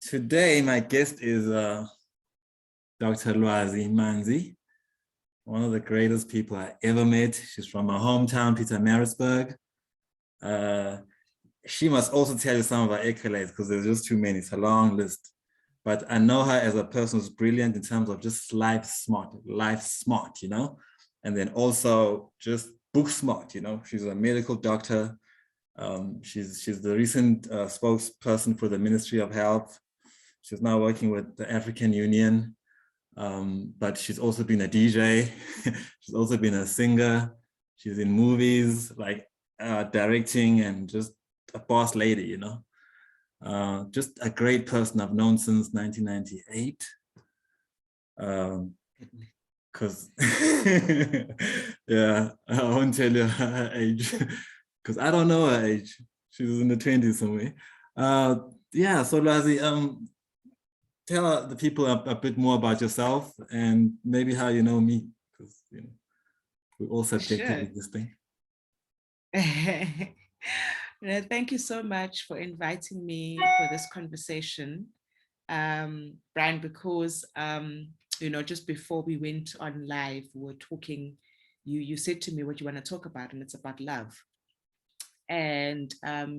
Today, my guest is Dr. Lwazi Manzi, one of the greatest people I ever met. She's from my hometown, Pietermaritzburg. She must also tell you some of her accolades because there's just too many. It's a long list. But I know her as a person who's brilliant in terms of just life smart, you know? And then also just book smart, you know? She's a medical doctor. She's the recent spokesperson for the Ministry of Health. She's now working with the African Union, but she's also been a DJ. She's also been a singer. She's in movies, like directing, and just a boss lady, you know. Just a great person I've known since 1998. Because, yeah, I won't tell you her age, because I don't know her age. She was in the 20s somewhere. Yeah, so Lwazi, tell the people a bit more about yourself and maybe how you know me, because you know we're all subjected with this thing. Thank you so much for inviting me for this conversation, Brian, because you know, just before we went on live, we were talking, you said to me what you want to talk about, and it's about love. And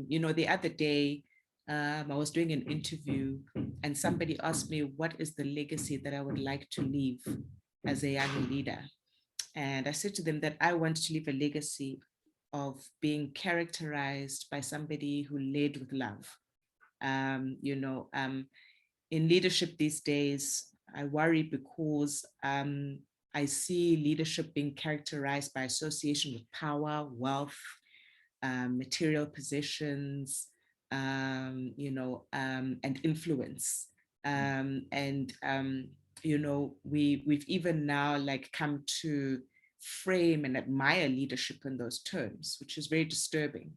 you know, the other day, I was doing an interview and somebody asked me, what is the legacy that I would like to leave as a young leader? And I said to them that I want to leave a legacy of being characterized by somebody who led with love. You know, in leadership these days, I worry because I see leadership being characterized by association with power, wealth, material possessions, you know, and influence. You know, we've even now like come to frame and admire leadership in those terms, which is very disturbing,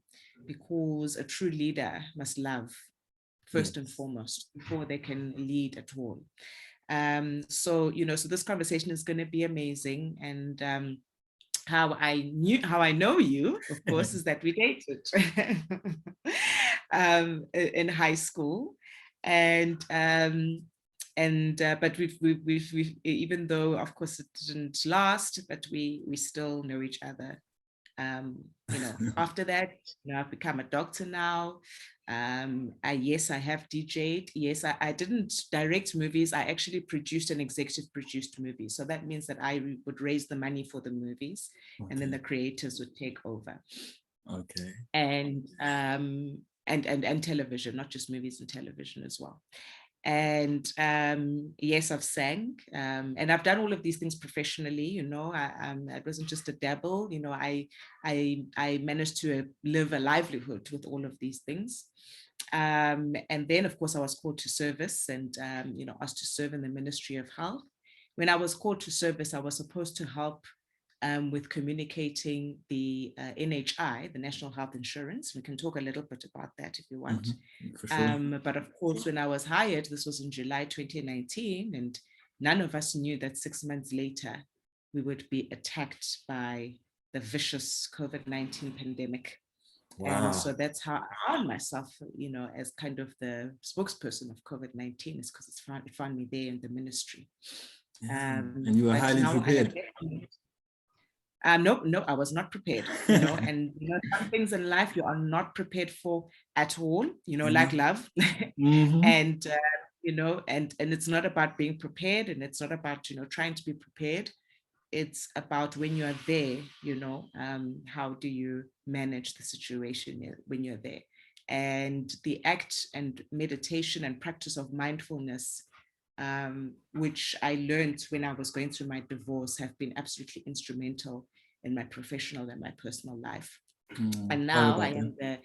because a true leader must love first and foremost before they can lead at all. So, you know, so this conversation is going to be amazing. And how I know you, of course, is that we dated in high school, but we've even though of course it didn't last, but we still know each other. You know, after that, you know, I've become a doctor now. Yes, I have DJ'd. Yes, I didn't direct movies. I actually produced and executive produced movies. So that means that I would raise the money for the movies, okay, and then the creators would take over. Okay. And television, not just movies and television as well. And yes, I've sang, and I've done all of these things professionally. You know, it wasn't just a dabble. You know, I managed to live a livelihood with all of these things. And then, of course, I was called to service, and you know, asked to serve in the Ministry of Health. When I was called to service, I was supposed to help with communicating the NHI, the National Health Insurance. We can talk a little bit about that if you want. For sure. But of course, when I was hired, this was in July 2019, and none of us knew that 6 months later, we would be attacked by the vicious COVID-19 pandemic. Wow. And so that's how I found myself, you know, as kind of the spokesperson of COVID-19, is because it found me there in the ministry. And you were highly prepared. No, I was not prepared, you know, and you know, some things in life you are not prepared for at all, you know, like love. And, you know, and it's not about being prepared, and it's not about, you know, trying to be prepared. It's about when you are there, you know, how do you manage the situation when you're there? And the act and meditation and practice of mindfulness, which I learned when I was going through my divorce, have been absolutely instrumental in my professional and my personal life. And now I am the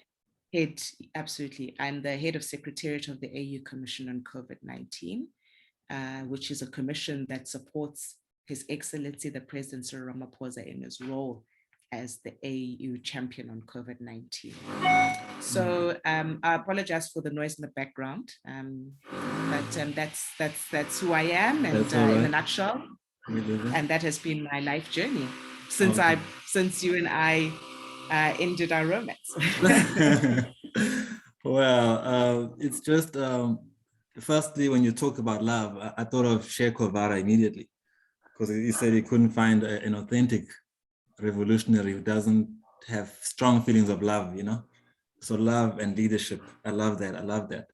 head, absolutely, I'm the head of Secretariat of the AU Commission on COVID-19, which is a commission that supports His Excellency the President Cyril Ramaphosa in his role as the AU champion on COVID-19. So I apologize for the noise in the background, but that's who I am, and in a nutshell. And that has been my life journey since you and I ended our romance. Well, it's just firstly, when you talk about love, I thought of Che Guevara immediately, because he said he couldn't find an authentic revolutionary who doesn't have strong feelings of love, you know? So love and leadership, I love that, I love that.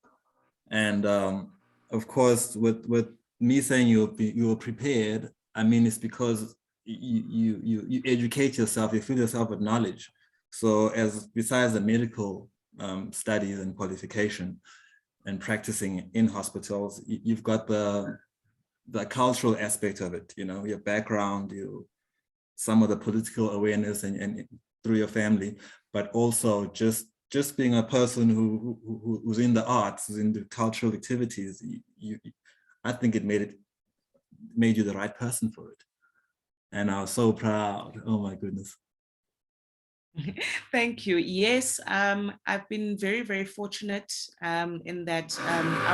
And of course, with me saying you were prepared, I mean, it's because you educate yourself, you fill yourself with knowledge. So as besides the medical studies and qualification and practicing in hospitals, you've got the cultural aspect of it, you know, your background, some of the political awareness and through your family, but also just being a person who's in the arts, who's in the cultural activities. I think it made you the right person for it. And I was so proud. Oh my goodness. Thank you. Yes, I've been very, very fortunate in that I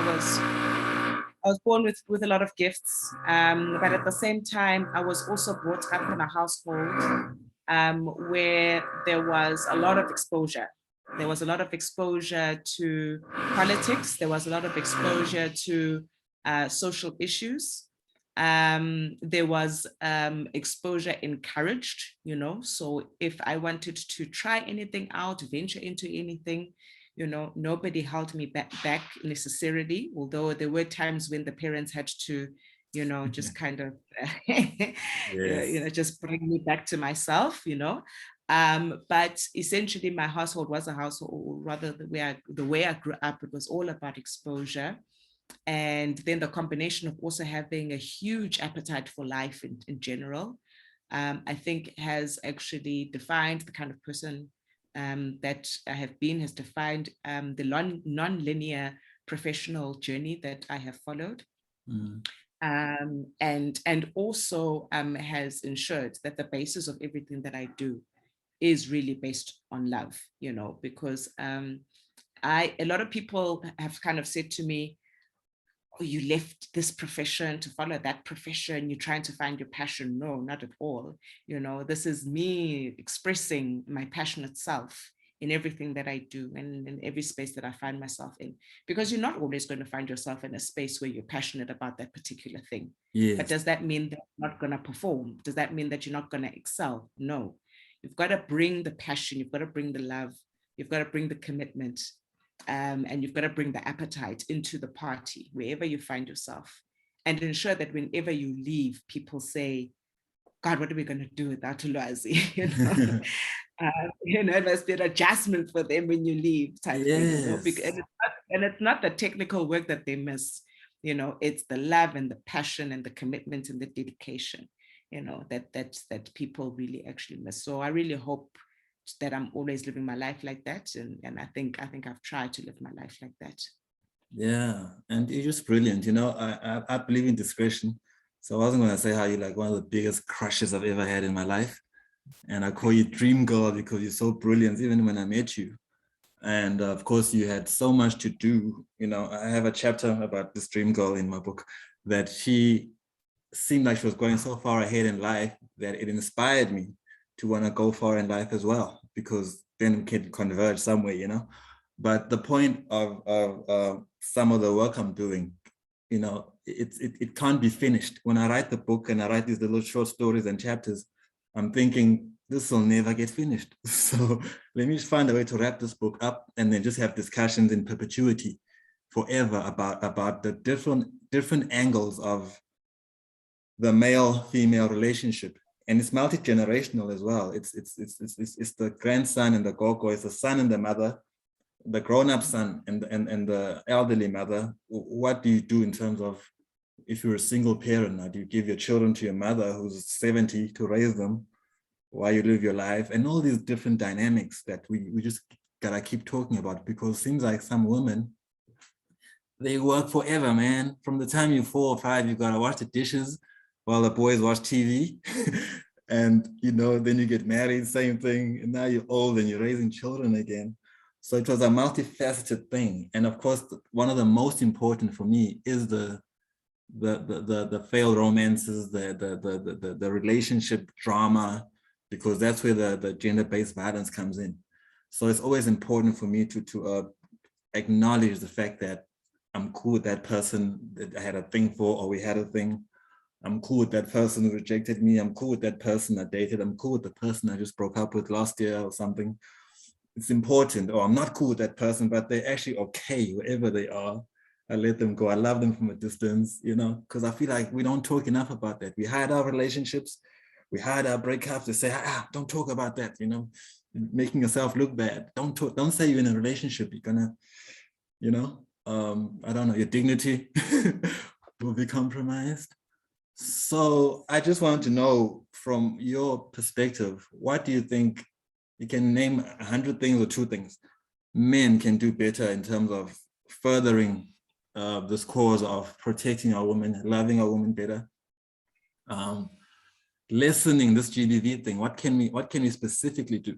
was born with a lot of gifts, but at the same time, I was also brought up in a household where there was a lot of exposure. There was a lot of exposure to politics. There was a lot of exposure to social issues. There was exposure encouraged, you know, so if I wanted to try anything out, venture into anything, you know, nobody held me back necessarily, although there were times when the parents had to, you know, just kind of, yes. You know, just bring me back to myself, you know. But essentially my household was a household, or rather the way I grew up, it was all about exposure. And then the combination of also having a huge appetite for life in general, I think has actually defined the kind of person that I have been, has defined the non-linear professional journey that I have followed. Mm. And also has ensured that the basis of everything that I do is really based on love, you know, because a lot of people have kind of said to me, oh, you left this profession to follow that profession, you're trying to find your passion. No, not at all. You know, this is me expressing my passionate self in everything that I do and in every space that I find myself in, because you're not always going to find yourself in a space where you're passionate about that particular thing. Yes. But does that mean that you're not going to perform? Does that mean that you're not going to excel? No, you've got to bring the passion, you've got to bring the love, you've got to bring the commitment. And you've got to bring the appetite into the party, wherever you find yourself, and ensure that whenever you leave, people say, God, what are we going to do without Lwazi? You know, it must be an adjustment for them when you leave type thing, you know, because, and it's not the technical work that they miss, you know, it's the love and the passion and the commitment and the dedication, you know, that people really actually miss. So I really hope that I'm always living my life like that. And I think I've tried to live my life like that. Yeah, and you're just brilliant. You know, I believe in discretion. So I wasn't going to say how you're like one of the biggest crushes I've ever had in my life. And I call you dream girl because you're so brilliant, even when I met you. And of course, you had so much to do. You know, I have a chapter about this dream girl in my book, that she seemed like she was going so far ahead in life that it inspired me to want to go far in life as well, because then we can converge somewhere, you know. But the point of some of the work I'm doing, you know, it can't be finished. When I write the book and I write these little short stories and chapters, I'm thinking this will never get finished. So let me just find a way to wrap this book up and then just have discussions in perpetuity forever about the different angles of the male-female relationship. And it's multi-generational as well. It's the grandson and the gogo, it's the son and the mother, the grown-up son and the elderly mother. What do you do in terms of, if you're a single parent, now do you give your children to your mother who's 70 to raise them while you live your life? And all these different dynamics that we just gotta keep talking about, because it seems like some women, they work forever, man. From the time you're 4 or 5, you gotta wash the dishes while the boys watch TV. And, you know, then you get married, same thing. And now you're old and you're raising children again. So it was a multifaceted thing. And of course, one of the most important for me is the failed romances, the relationship drama, because that's where the gender-based violence comes in. So it's always important for me to acknowledge the fact that I'm cool with that person that I had a thing for, or we had a thing. I'm cool with that person who rejected me. I'm cool with that person I dated. I'm cool with the person I just broke up with last year or something. It's important. Or I'm not cool with that person, but they're actually okay wherever they are. I let them go. I love them from a distance, you know, because I feel like we don't talk enough about that. We hide our relationships. We hide our breakups. They say, don't talk about that, you know, making yourself look bad. Don't talk, don't say you're in a relationship. You're gonna, you know, I don't know, your dignity will be compromised. So I just want to know from your perspective, what do you think? You can name 100 things or 2 things men can do better in terms of furthering this cause of protecting our women, loving our women better, lessening this GBV thing. What can we specifically do?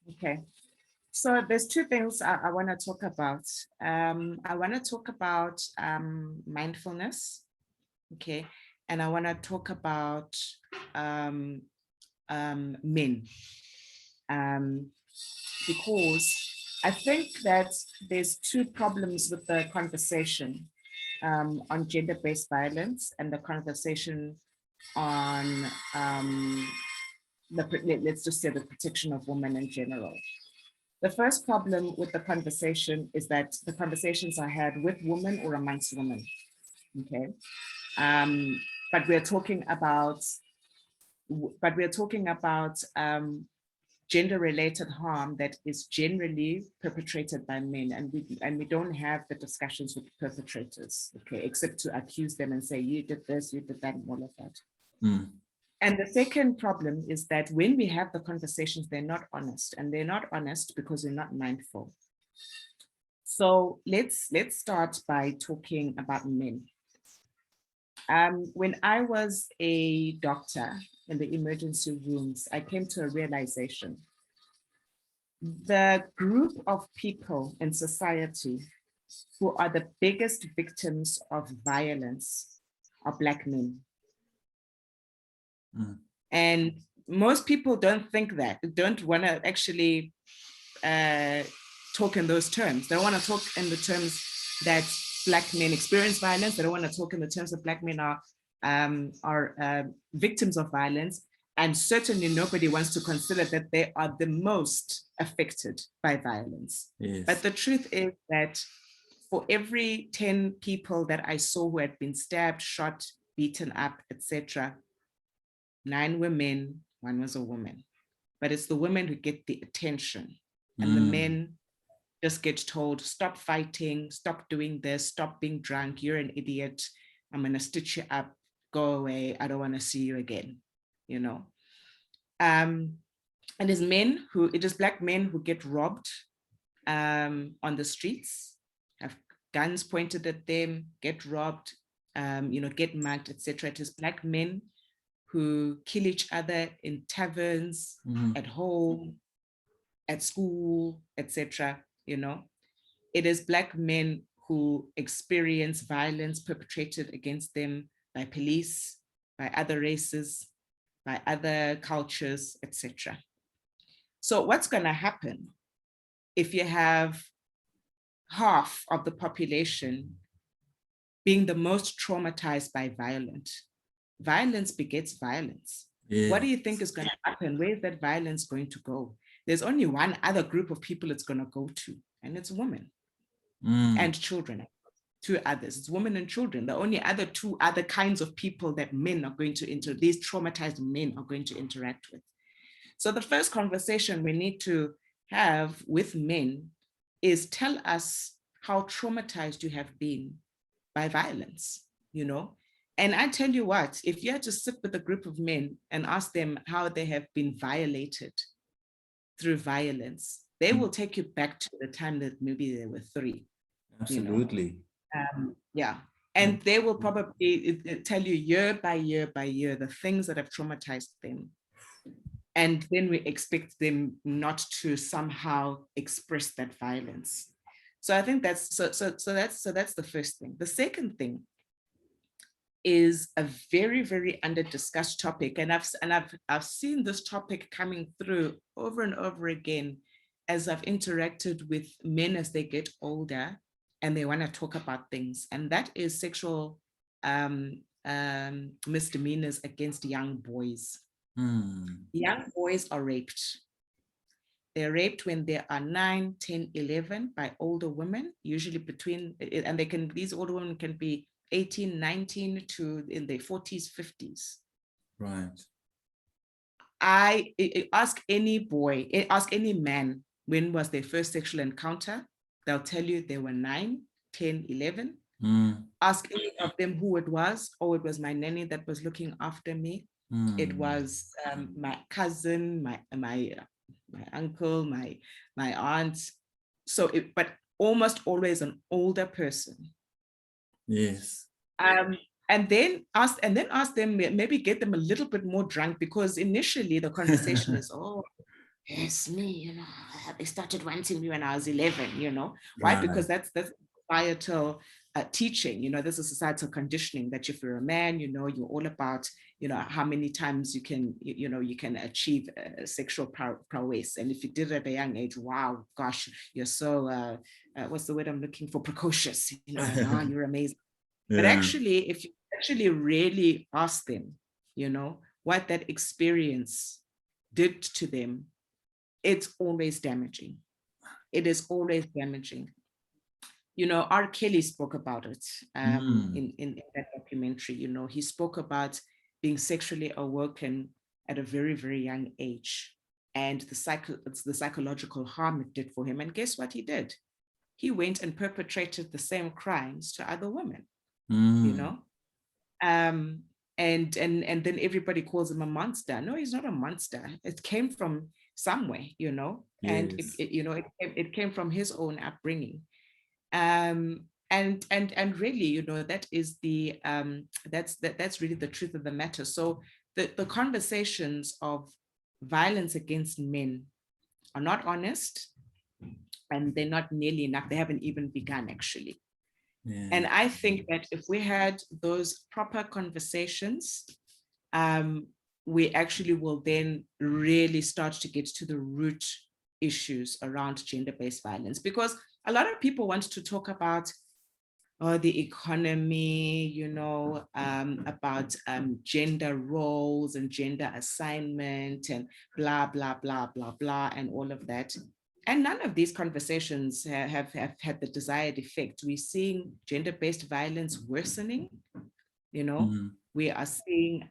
Okay. So there's 2 things I want to talk about. I want to talk about mindfulness, okay, and I want to talk about men, because I think that there's 2 problems with the conversation on gender-based violence and the conversation on let's just say the protection of women in general. The first problem with the conversation is that the conversations are had with women or amongst women, okay? But we're talking about gender-related harm that is generally perpetrated by men, and we don't have the discussions with perpetrators, okay, except to accuse them and say, you did this, you did that, and all of that. Mm. And the second problem is that when we have the conversations, they're not honest, and they're not honest because we're not mindful. So let's start by talking about men. When I was a doctor in the emergency rooms, I came to a realization. The group of people in society who are the biggest victims of violence are Black men. Mm. And most people don't think that, don't want to actually talk in those terms. They don't want to talk in the terms that Black men experience violence. They don't want to talk in the terms that Black men are victims of violence. And certainly nobody wants to consider that they are the most affected by violence. Yes. But the truth is that for every 10 people that I saw who had been stabbed, shot, beaten up, etc., 9 were men, 1 was a woman. But it's the women who get the attention, and the men just get told, stop fighting, stop doing this, stop being drunk, you're an idiot, I'm gonna stitch you up, go away, I don't wanna see you again, you know. And it is Black men who get robbed on the streets, have guns pointed at them, get robbed, get mugged, etc. It is Black men who kill each other in taverns, at home, at school, etc. It is Black men who experience violence perpetrated against them by police, by other races, by other cultures, etc. So what's going to happen if you have half of the population being the most traumatized by violence? Violence begets violence. Yeah. What do you think is going to happen? Where is that violence going to go? There's only one other group of people it's going to go to, and it's women and children. 2 others. It's women and children. The only other 2 other kinds of people that men are going to these traumatized men are going to interact with. So the first conversation we need to have with men is tell us how traumatized you have been by violence, And I tell you what, if you had to sit with a group of men and ask them how they have been violated through violence, they will take you back to the time that maybe they were 3. Absolutely. Yeah. And they will probably tell you year by year by year the things that have traumatized them. And then we expect them not to somehow express that violence. So I think that's the first thing. The second thing is a very, very under-discussed topic. And I've seen this topic coming through over and over again as I've interacted with men as they get older, and they want to talk about things. And that is sexual misdemeanors against young boys. Young boys are raped. They're raped when they are 9, 10, 11 by older women, usually between, and these older women can be 18, 19 to in their 40s, 50s. Right. I ask any boy, ask any man, when was their first sexual encounter? They'll tell you they were 9, 10, 11. Ask any of them who it was. Oh, it was my nanny that was looking after me. It was my cousin, my uncle, my aunt. So, but almost always an older person. Yes. And then ask them, maybe get them a little bit more drunk, because initially the conversation is, oh, yes, me, you know, they started wanting me when I was 11, you know. Why? Right. Because that's societal teaching, you know, this is societal conditioning that if you're a man, you know, you're all about, you know, how many times you can, you know, you can achieve sexual prowess. And if you did it at a young age, wow, gosh, you're so, what's the word I'm looking for? Precocious, you know, like, oh, you're amazing. Yeah. But actually, if you actually really ask them, you know, what that experience did to them, it's always damaging. It is always damaging. You know, R. Kelly spoke about it in that documentary. You know, he spoke about being sexually awoken at a very, very young age, and the psychological harm it did for him. And guess what he did? He went and perpetrated the same crimes to other women. You know, and then everybody calls him a monster. No, he's not a monster. It came from somewhere, you know, yes. And it came from his own upbringing. And really, you know, that is the that's really the truth of the matter. So the conversations of violence against men are not honest, and they're not nearly enough. They haven't even begun, actually. Yeah. And I think that if we had those proper conversations, we actually will then really start to get to the root issues around gender-based violence, because a lot of people want to talk about the economy, you know, about gender roles and gender assignment and blah, blah, blah, blah, blah, and all of that. And none of these conversations have had the desired effect. We're seeing gender-based violence worsening. You know, we are seeing,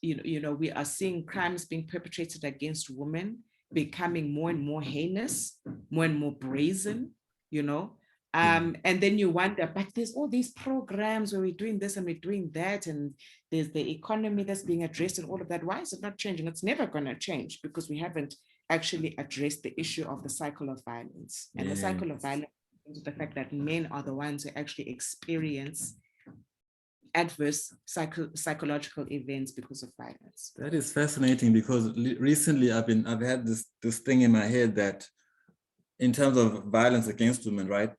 we are seeing crimes being perpetrated against women becoming more and more heinous, more and more brazen. You know, and then you wonder, but there's all these programs where we're doing this and we're doing that, and there's the economy that's being addressed and all of that. Why is it not changing? It's never going to change because we haven't actually addressed the issue of the cycle of violence. And the cycle of violence is the fact that men are the ones who actually experience adverse psychological events because of violence. That is fascinating, because recently I've had this thing in my head that in terms of violence against women, right?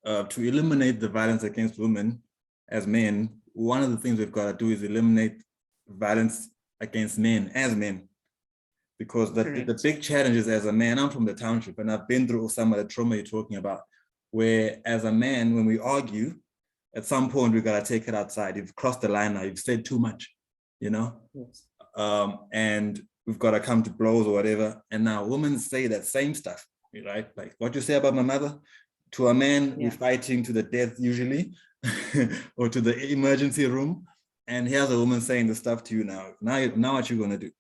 To eliminate the violence against women as men, one of the things we've got to do is eliminate violence against men as men. Because the big challenge is, as a man, I'm from the township, and I've been through some of the trauma you're talking about, where as a man, when we argue, at some point we got to take it outside. You've crossed the line now, you've said too much, you know? Yes. And we've got to come to blows or whatever. And now women say that same stuff, right? Like what you say about my mother, to a man, we're fighting to the death usually, or to the emergency room. And here's a woman saying the stuff to you now. Now what you gonna do?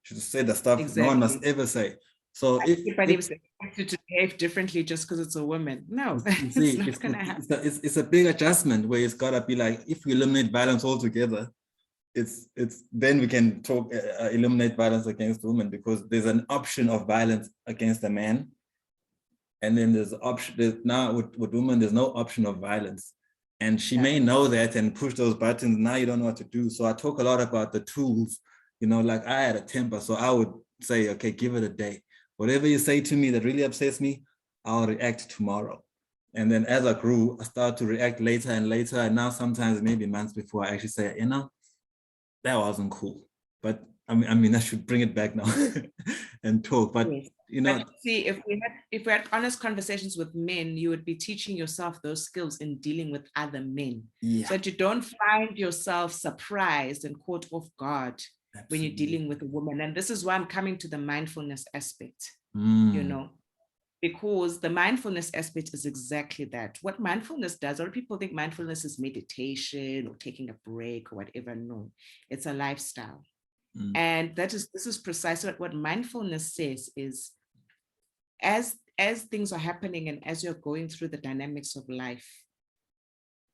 She just said the stuff no one must ever say. So everybody was expected to behave differently just because it's a woman. No, it's not gonna happen. It's a big adjustment where it's gotta be like, if we eliminate violence altogether, it's then we can talk eliminate violence against women, because there's an option of violence against a man, and then there's now with women there's no option of violence, and she may know that and push those buttons. Now you don't know what to do. So I talk a lot about the tools. You know, like I had a temper, so I would say, okay, give it a day. Whatever you say to me that really upsets me, I'll react tomorrow. And then as I grew, I started to react later and later. And now sometimes maybe months before I actually say, you know, that wasn't cool. But I mean, I should bring it back now and talk. But But see, if we had honest conversations with men, you would be teaching yourself those skills in dealing with other men, so that you don't find yourself surprised and caught off guard when you're dealing with a woman. And this is why I'm coming to the mindfulness aspect, you know, because the mindfulness aspect is exactly that. What mindfulness does, a lot of people think mindfulness is meditation or taking a break or whatever. No, it's a lifestyle. And this is precisely what mindfulness says is, as things are happening and as you're going through the dynamics of life,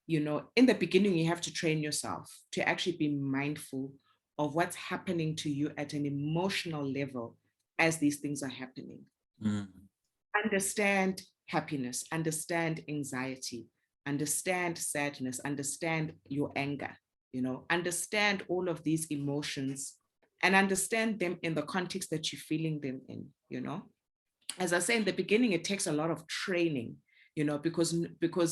you know, in the beginning, you have to train yourself to actually be mindful of what's happening to you at an emotional level as these things are happening. Understand happiness, understand anxiety, understand sadness, understand your anger, you know, understand all of these emotions and understand them in the context that you're feeling them in, you know. As I say in the beginning, it takes a lot of training, you know, because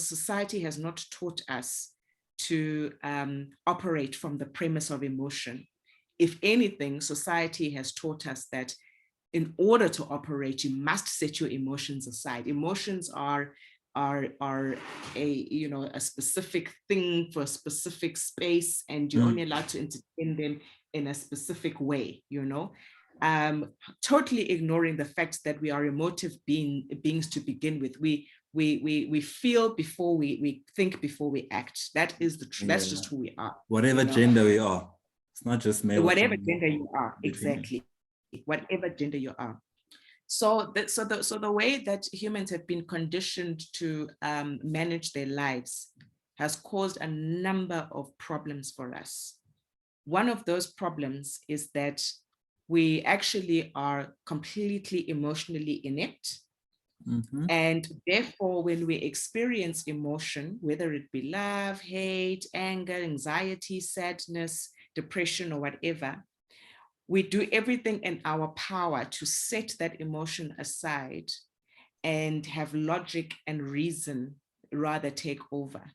society has not taught us to operate from the premise of emotion. If anything, society has taught us that in order to operate, you must set your emotions aside. Emotions are a, you know, a specific thing for a specific space, and you're only allowed to entertain them in a specific way, you know. Totally ignoring the fact that we are emotive beings to begin with. We feel before we think, before we act. That is the truth. That's just who we are. Whatever gender we are. It's not just male. Whatever gender you are, exactly. Whatever gender you are. So the way that humans have been conditioned to manage their lives has caused a number of problems for us. One of those problems is that we actually are completely emotionally inept. And therefore, when we experience emotion, whether it be love, hate, anger, anxiety, sadness, depression, or whatever, we do everything in our power to set that emotion aside and have logic and reason rather take over.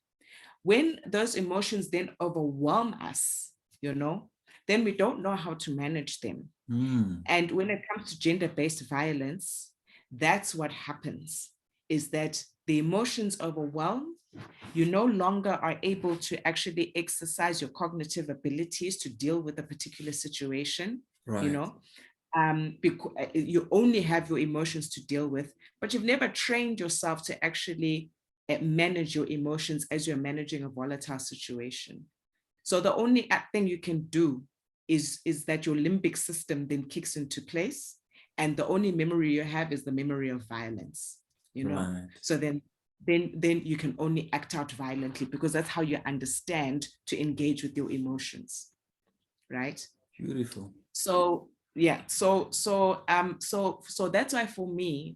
When those emotions then overwhelm us, you know, then we don't know how to manage them. And when it comes to gender-based violence, that's what happens, is that the emotions overwhelm. You no longer are able to actually exercise your cognitive abilities to deal with a particular situation, you know, because you only have your emotions to deal with, but you've never trained yourself to actually manage your emotions as you're managing a volatile situation. So the only thing you can do is that your limbic system then kicks into place, and the only memory you have is the memory of violence, you know. So then you can only act out violently, because that's how you understand to engage with your emotions, right? Beautiful. So yeah, so that's why for me,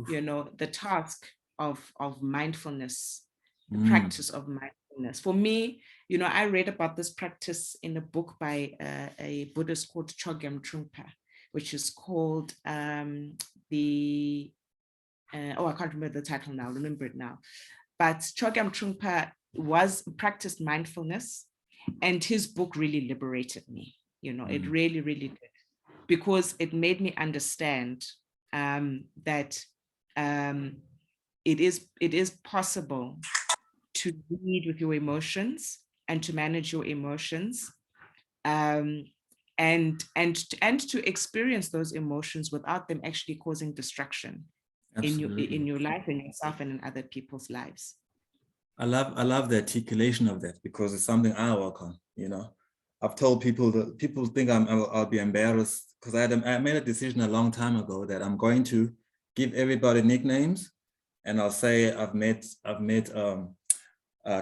you know, the task of mindfulness, the practice of mindfulness, for me, you know, I read about this practice in a book by a Buddhist called Chogyam Trungpa, which is called I can't remember the title now, remember it now. But Chogyam Trungpa practiced mindfulness, and his book really liberated me. You know, it really, really did, because it made me understand that it is possible to lead with your emotions and to manage your emotions, and to experience those emotions without them actually causing destruction in your life and yourself and in other people's lives. I love the articulation of that, because it's something I work on. You know, I've told people that people think I'll be embarrassed, because I made a decision a long time ago that I'm going to give everybody nicknames, and I'll say I've met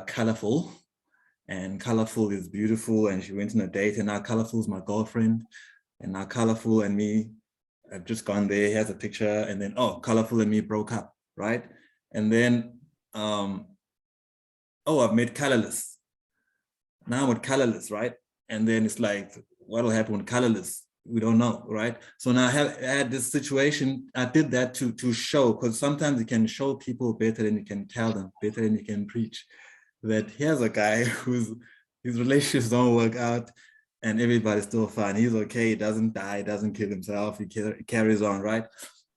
Colorful, and Colorful is beautiful, and she went on a date, and now Colorful is my girlfriend, and now Colorful and me have just gone there. Here's a picture, and then Colorful and me broke up, right? And then I've met Colorless. Now I'm with Colorless, right? And then it's like, what'll happen with Colorless? We don't know, right? So now I had this situation. I did that to show, because sometimes you can show people better than you can tell them, better than you can preach, that here's a guy his relationships don't work out and everybody's still fine. He's okay, he doesn't die, doesn't kill himself, he carries on, right?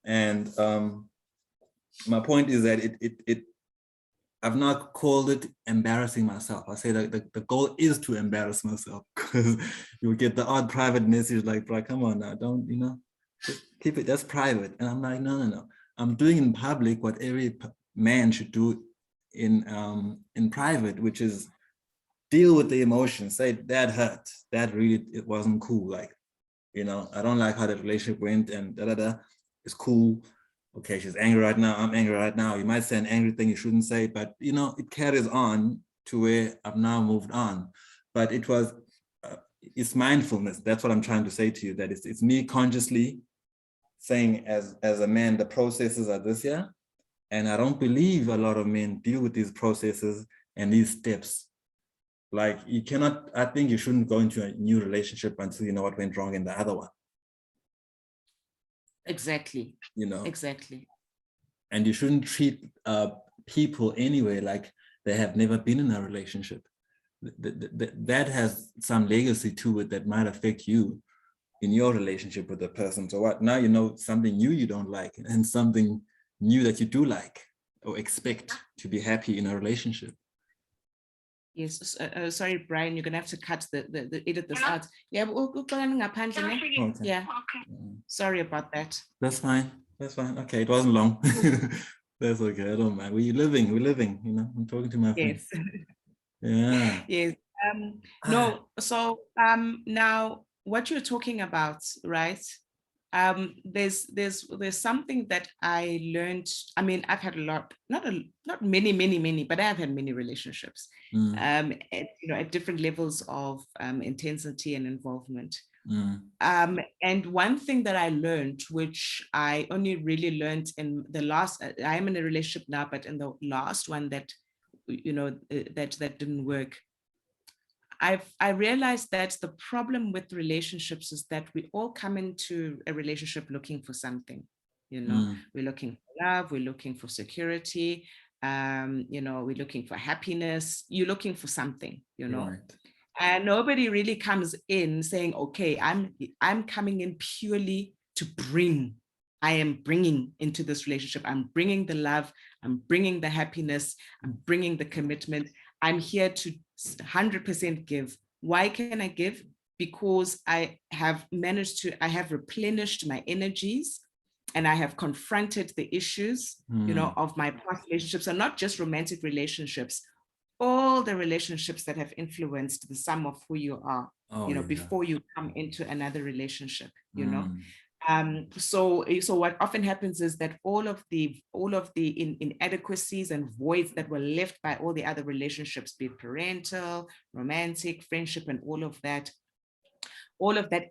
And my point is that I've not called it embarrassing myself. I say that the goal is to embarrass myself, because you'll get the odd private message like, bro, come on now, don't, just keep it, that's private. And I'm like, no. I'm doing in public what every man should do in private, which is deal with the emotions, say that hurt, that really, it wasn't cool. Like, I don't like how the relationship went and it's cool. Okay, she's angry right now, I'm angry right now. You might say an angry thing you shouldn't say, but it carries on to where I've now moved on. But it's mindfulness. That's what I'm trying to say to you, that it's me consciously saying as a man, the processes are this year. And I don't believe a lot of men deal with these processes and these steps. Like, I think you shouldn't go into a new relationship until you know what went wrong in the other one. Exactly. Exactly. And you shouldn't treat people anyway like they have never been in a relationship. That has some legacy to it that might affect you in your relationship with the person. So what? Now you know something new you don't like, and something new that you do like or expect to be happy in a relationship. Yes, sorry, Brian, you're gonna have to cut the edit this out. Yeah, okay. Yeah. Sorry about that. That's fine. Okay, it wasn't long. That's okay. I don't mind. We're living. I'm talking to my friend. Yes. Yeah. Yes. No. So now what you're talking about, right? There's something that I learned. I mean, I've had a lot, not many, but I have had many relationships, at different levels of intensity and involvement. And one thing that I learned, which I only really learned in the last, I am in a relationship now, but in the last one that, that didn't work, I realized that the problem with relationships is that we all come into a relationship looking for something. We're looking for love, we're looking for security, we're looking for happiness. You're looking for something, Right. And nobody really comes in saying, okay, I'm coming in purely to bring. I am bringing into this relationship. I'm bringing the love. I'm bringing the happiness. I'm bringing the commitment. I'm here to 100% give. Why can I give? Because I have replenished my energies, and I have confronted the issues, of my past relationships, and not just romantic relationships, all the relationships that have influenced the sum of who you are, before you come into another relationship, So what often happens is that all of the inadequacies and voids that were left by all the other relationships, be it parental, romantic, friendship, and all of that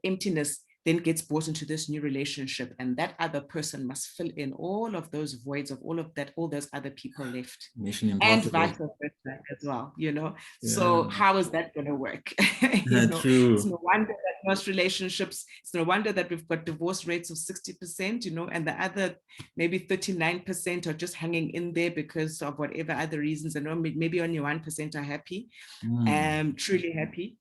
emptiness then gets brought into this new relationship, and that other person must fill in all of those voids of all those other people left. Mission impossible. And vice versa as well, So how is that going to work? True. It's no wonder that most relationships, it's no wonder that we've got divorce rates of 60%, and the other maybe 39% are just hanging in there because of whatever other reasons, and maybe only 1% are happy, truly happy,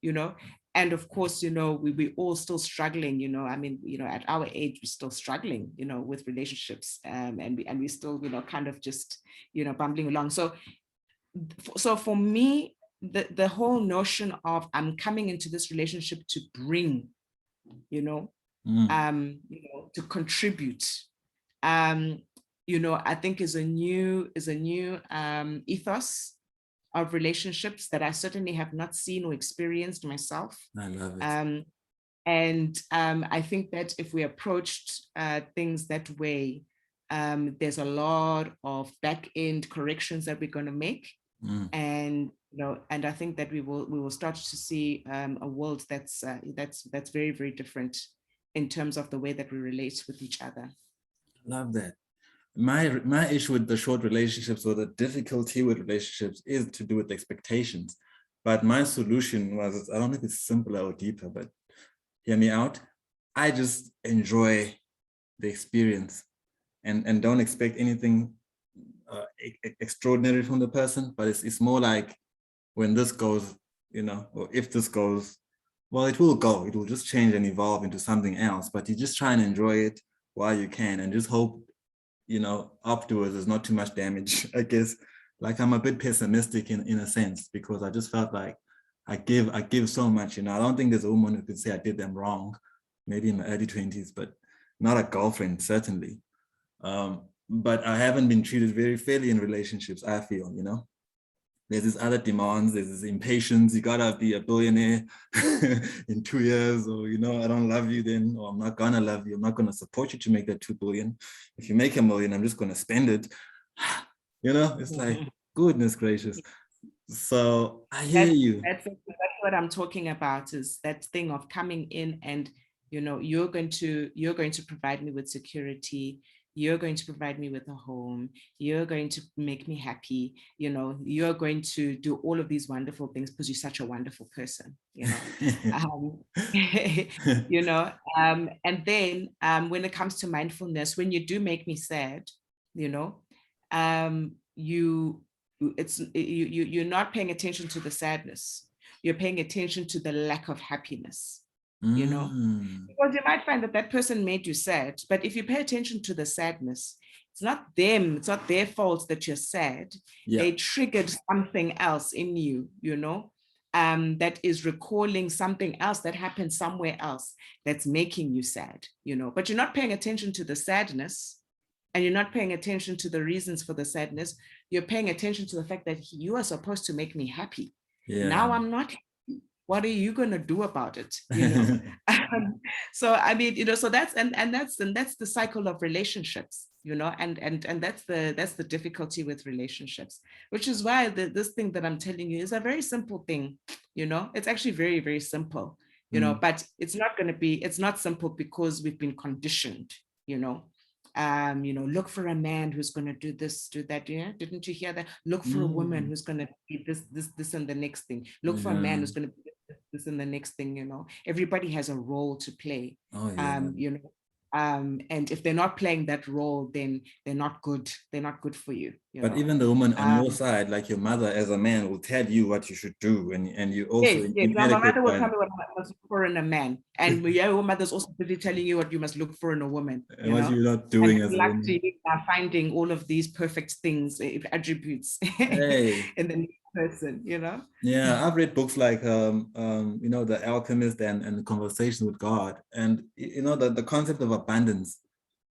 And of course, we all still struggling, at our age, we're still struggling, with relationships, and we still, kind of just, bumbling along. So for me, the whole notion of I'm coming into this relationship to bring, to contribute, I think is a new ethos of relationships that I certainly have not seen or experienced myself. I love it. And I think that if we approached things that way, there's a lot of back end corrections that we're going to make, and and I think that we will start to see a world that's very, very different in terms of the way that we relate with each other. Love that. My issue with the short relationships, or the difficulty with relationships, is to do with expectations. But my solution was, I don't know if it's simpler or deeper, but hear me out. I just enjoy the experience and don't expect anything extraordinary from the person, but it's more like, when this goes, or if this goes, well, it will go. It will just change and evolve into something else, but you just try and enjoy it, while you can, and just hope, you know, afterwards there's not too much damage. I guess, like, I'm a bit pessimistic in a sense, because I just felt like I give so much, you know. I don't think there's a woman who could say I did them wrong, maybe in my early 20s, but not a girlfriend, certainly. But I haven't been treated very fairly in relationships, I feel, you know. There's these other demands, there's this impatience, you gotta be a billionaire in 2 years, or, you know, I don't love you then, or I'm not gonna love you, I'm not gonna support you to make that 2 billion. If you make $1 million, I'm just gonna spend it. You know, it's like, goodness gracious. So I hear you. That's what I'm talking about, is that thing of coming in and, you know, you're going to provide me with security, you're going to provide me with a home, you're going to make me happy, you know, you're going to do all of these wonderful things because you're such a wonderful person, you know. You know, and then when it comes to mindfulness, when you do make me sad, you know, you're not paying attention to the sadness, you're paying attention to the lack of happiness, you know, because you might find that that person made you sad, but if you pay attention to the sadness, it's not them, it's not their fault that you're sad. Yeah. They triggered something else in you, you know, that is recalling something else that happened somewhere else that's making you sad, you know, but you're not paying attention to the sadness, and you're not paying attention to the reasons for the sadness. You're paying attention to the fact that you are supposed to make me happy. Yeah. Now I'm not happy. What are you going to do about it? You know? So, I mean, you know, so that's the cycle of relationships, you know, and that's the difficulty with relationships, which is why this thing that I'm telling you is a very simple thing, you know. It's actually very, very simple, you know, but it's not simple because we've been conditioned, you know. You know, look for a man who's going to do this, do that. Yeah, didn't you hear that? Look for a woman who's going to be this, and the next thing. Look for a man who's going to be this and the next thing. You know, everybody has a role to play. Oh, yeah. You know, and if they're not playing that role, then they're not good. They're not good for you. But know? even the woman on your side, like your mother as a man, will tell you what you should do, and you also yes. My mother will tell me what I must look for in a man, and your mother's also busy telling you what you must look for in a woman. And what you're not doing as a woman. You are finding all of these perfect things, attributes hey. in the new person, you know. Yeah, I've read books like you know, The Alchemist and Conversation with God, and you know, the concept of abundance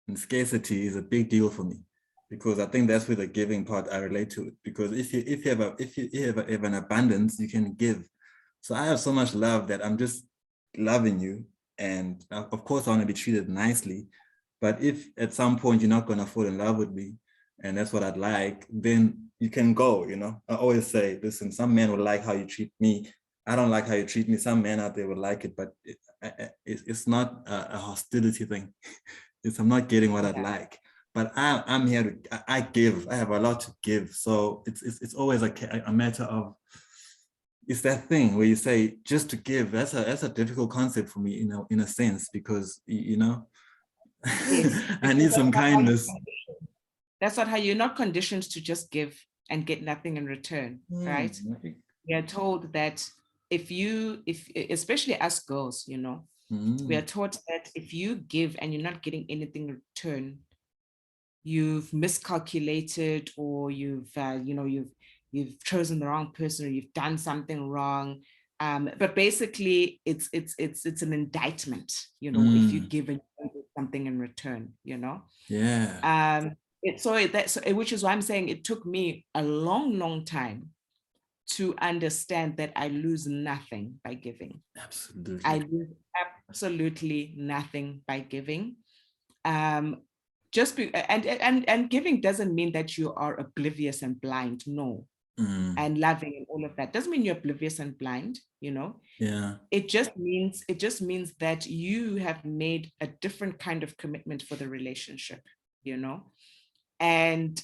and scarcity is a big deal for me, because I think that's where the giving part I relate to it. Because if you have an abundance, you can give. So I have so much love that I'm just loving you, and of course I want to be treated nicely. But if at some point you're not going to fall in love with me, and that's what I'd like, then you can go, you know. I always say, listen, some men will like how you treat me. I don't like how you treat me. Some men out there will like it, but it's not a hostility thing. I'm not getting what I'd like, but I'm here to, I give, I have a lot to give. So it's always a matter of, it's that thing where you say, just to give, that's a difficult concept for me, you know, in a sense, because, you know, yes. I need some kindness. That's not how you're not conditioned to just give and get nothing in return, right? We are told that if especially us girls, you know, we are taught that if you give and you're not getting anything in return, you've miscalculated, or you've you know, you've chosen the wrong person, or you've done something wrong. But basically, it's an indictment, you know, if you give and you get something in return, you know. Yeah. Which is why I'm saying it took me a long time to understand that I lose nothing by giving. Absolutely. I lose absolutely nothing by giving. And giving doesn't mean that you are oblivious and blind. No. And loving and all of that doesn't mean you're oblivious and blind, you know. Yeah. It just means that you have made a different kind of commitment for the relationship, you know. And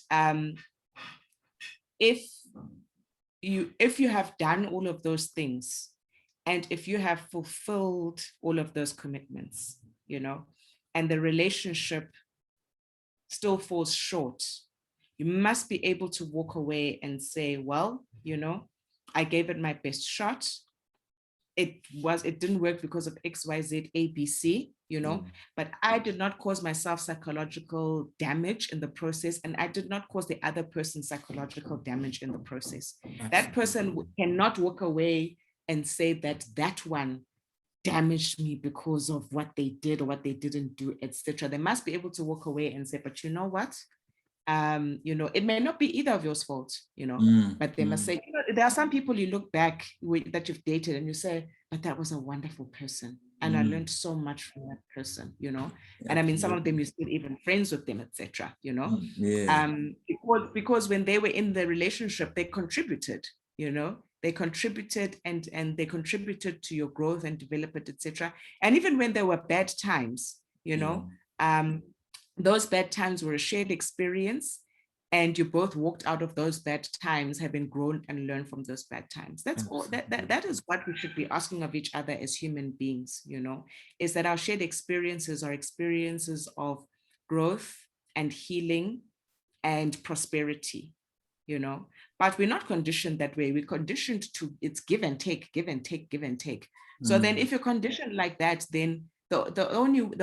if you have done all of those things, and if you have fulfilled all of those commitments, you know, and the relationship still falls short, you must be able to walk away and say, well, you know, I gave it my best shot. it didn't work because of XYZ ABC, but I did not cause myself psychological damage in the process, and I did not cause the other person psychological damage in the process. Absolutely. That person cannot walk away and say that one damaged me because of what they did or what they didn't do, etc. They must be able to walk away and say, but you know what? It may not be either of yours fault, but they must say, there are some people you look back that you've dated and you say, but that was a wonderful person. And I learned so much from that person, and I mean, some of them you're still even friends with them, etc. Because when they were in the relationship, they contributed, they contributed and they contributed to your growth and development, etc. And even when there were bad times, those bad times were a shared experience, and you both walked out of those bad times having grown and learned from those bad times. That's all. That is what we should be asking of each other as human beings, is that our shared experiences are experiences of growth and healing and prosperity, but we're not conditioned that way. We're conditioned to, it's give and take, give and take, give and take. So then if you're conditioned like that, then the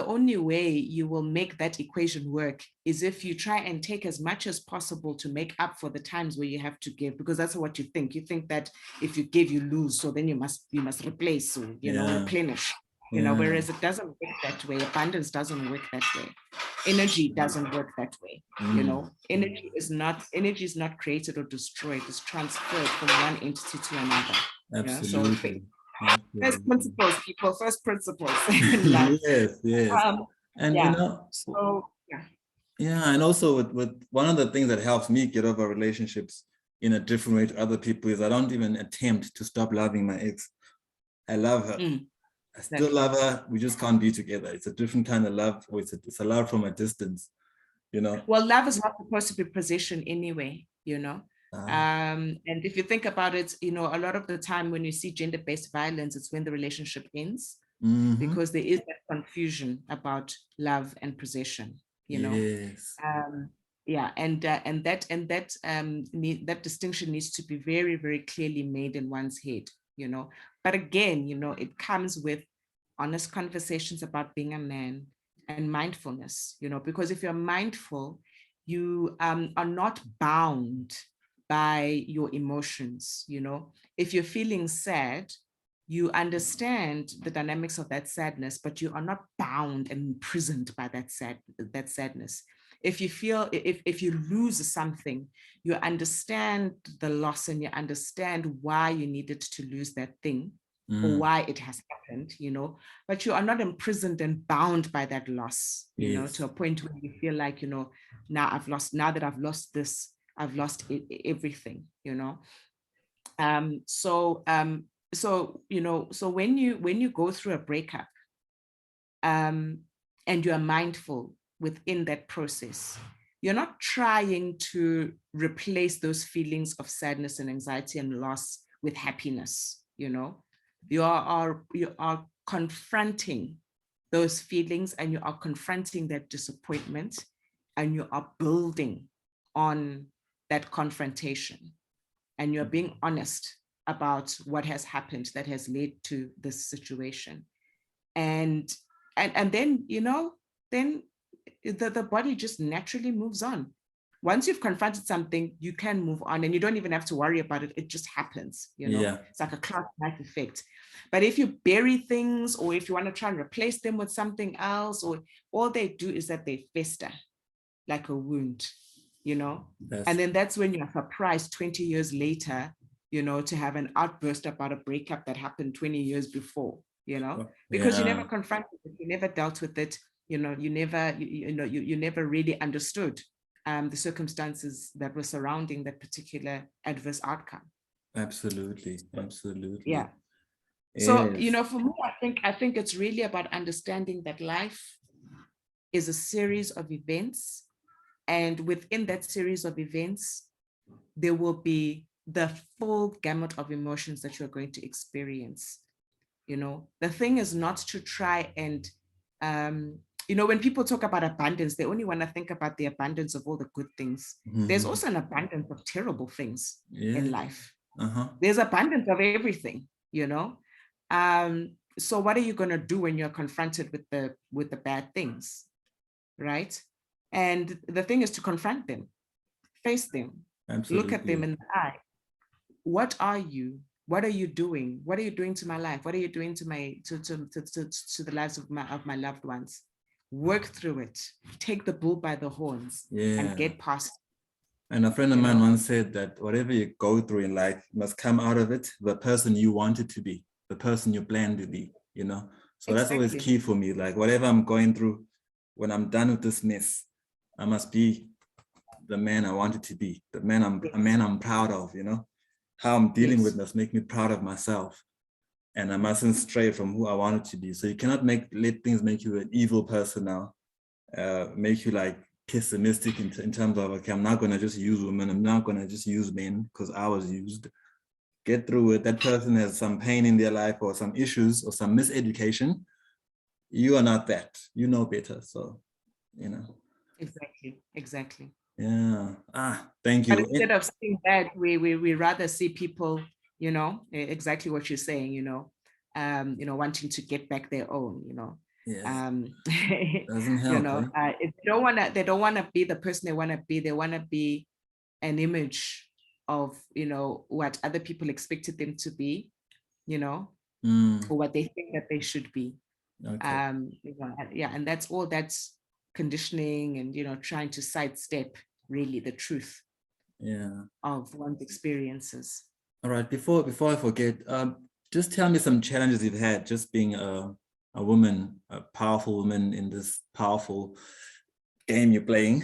only way you will make that equation work is if you try and take as much as possible to make up for the times where you have to give, because that's what you think. You think that if you give, you lose, so then you must replace or replenish. Whereas it doesn't work that way. Abundance doesn't work that way. Energy doesn't work that way. Energy is not created or destroyed. It's transferred from one entity to another. Absolutely. First principles, people. First principles. Yes. And and also with one of the things that helps me get over relationships in a different way to other people is I don't even attempt to stop loving my ex. I love her. I still love her. We just can't be together. It's a different kind of love, or it's a love from a distance, Well, love is not supposed to be possession anyway, and if you think about it, a lot of the time when you see gender-based violence, it's when the relationship ends, because there is that confusion about love and possession, Yes. That distinction needs to be very, very clearly made in one's head, but again, it comes with honest conversations about being a man and mindfulness, because if you're mindful, you are not bound by your emotions. If you're feeling sad, you understand the dynamics of that sadness, but you are not bound and imprisoned by that sadness. If you lose something, you understand the loss and you understand why you needed to lose that thing or why it has happened, but you are not imprisoned and bound by that loss, to a point where you feel like, now that I've lost this, I've lost everything, So when you go through a breakup, and you are mindful within that process, you're not trying to replace those feelings of sadness and anxiety and loss with happiness. You are confronting those feelings, and you are confronting that disappointment, and you are building on that confrontation, and you're being honest about what has happened that has led to this situation. And then, then the body just naturally moves on. Once you've confronted something, you can move on, and you don't even have to worry about it. It just happens, It's like a cloud-like effect. But if you bury things, or if you want to try and replace them with something else, or all they do is that they fester like a wound, and then that's when you're surprised 20 years later, to have an outburst about a breakup that happened 20 years before, because you never confronted it, you never dealt with it, you never really understood the circumstances that were surrounding that particular adverse outcome. Absolutely. Yeah. So, for me, I think it's really about understanding that life is a series of events, and within that series of events, there will be the full gamut of emotions that you're going to experience. The thing is not to try and, when people talk about abundance, they only want to think about the abundance of all the good things. There's also an abundance of terrible things in life. There's abundance of everything, So what are you going to do when you're confronted with the bad things, right? And the thing is to confront them, face them, Absolutely. look at them in the eye. What are you? What are you doing? What are you doing to my life? What are you doing to the lives of my loved ones? Work through it. Take the bull by the horns and get past. And a friend of mine once said that whatever you go through in life, you must come out of it the person you wanted to be, the person you planned to be, you know? So that's always key for me. Like whatever I'm going through, when I'm done with this mess, I must be the man I wanted to be, a man I'm proud of, you know? How I'm dealing with must make me proud of myself. And I mustn't stray from who I wanted to be. So you cannot let things make you an evil person now, make you like pessimistic in terms of, okay, I'm not going to just use women. I'm not going to just use men because I was used. Get through it. That person has some pain in their life or some issues or some miseducation. You are not that. You know better. So, you know. Exactly. Yeah. Thank you. But instead of seeing that, we rather see people, you know, exactly what you're saying, you know, wanting to get back their own, you know. Yes. Doesn't help. You know, if they don't want to be the person they want to be. They want to be an image of, you know, what other people expected them to be, you know, or what they think that they should be. Okay. You know, and that's all. That's conditioning and, you know, trying to sidestep really the truth of one's experiences. All right, before I forget, just tell me some challenges you've had just being a woman, a powerful woman in this powerful game you're playing.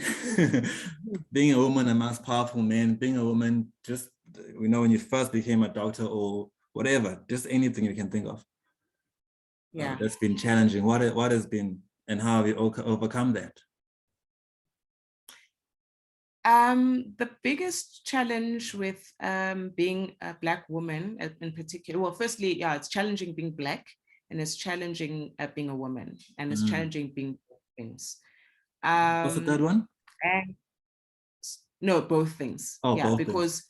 Being a woman amongst powerful men, being a woman, just, you know, when you first became a doctor or whatever, just anything you can think of. Yeah. That's been challenging. What has been, and how have you overcome that? The biggest challenge with being a Black woman in particular, well, firstly, yeah, it's challenging being Black, and it's challenging being a woman, and it's challenging being both things. What's the third one? And no, both things. Oh, yeah, both because things.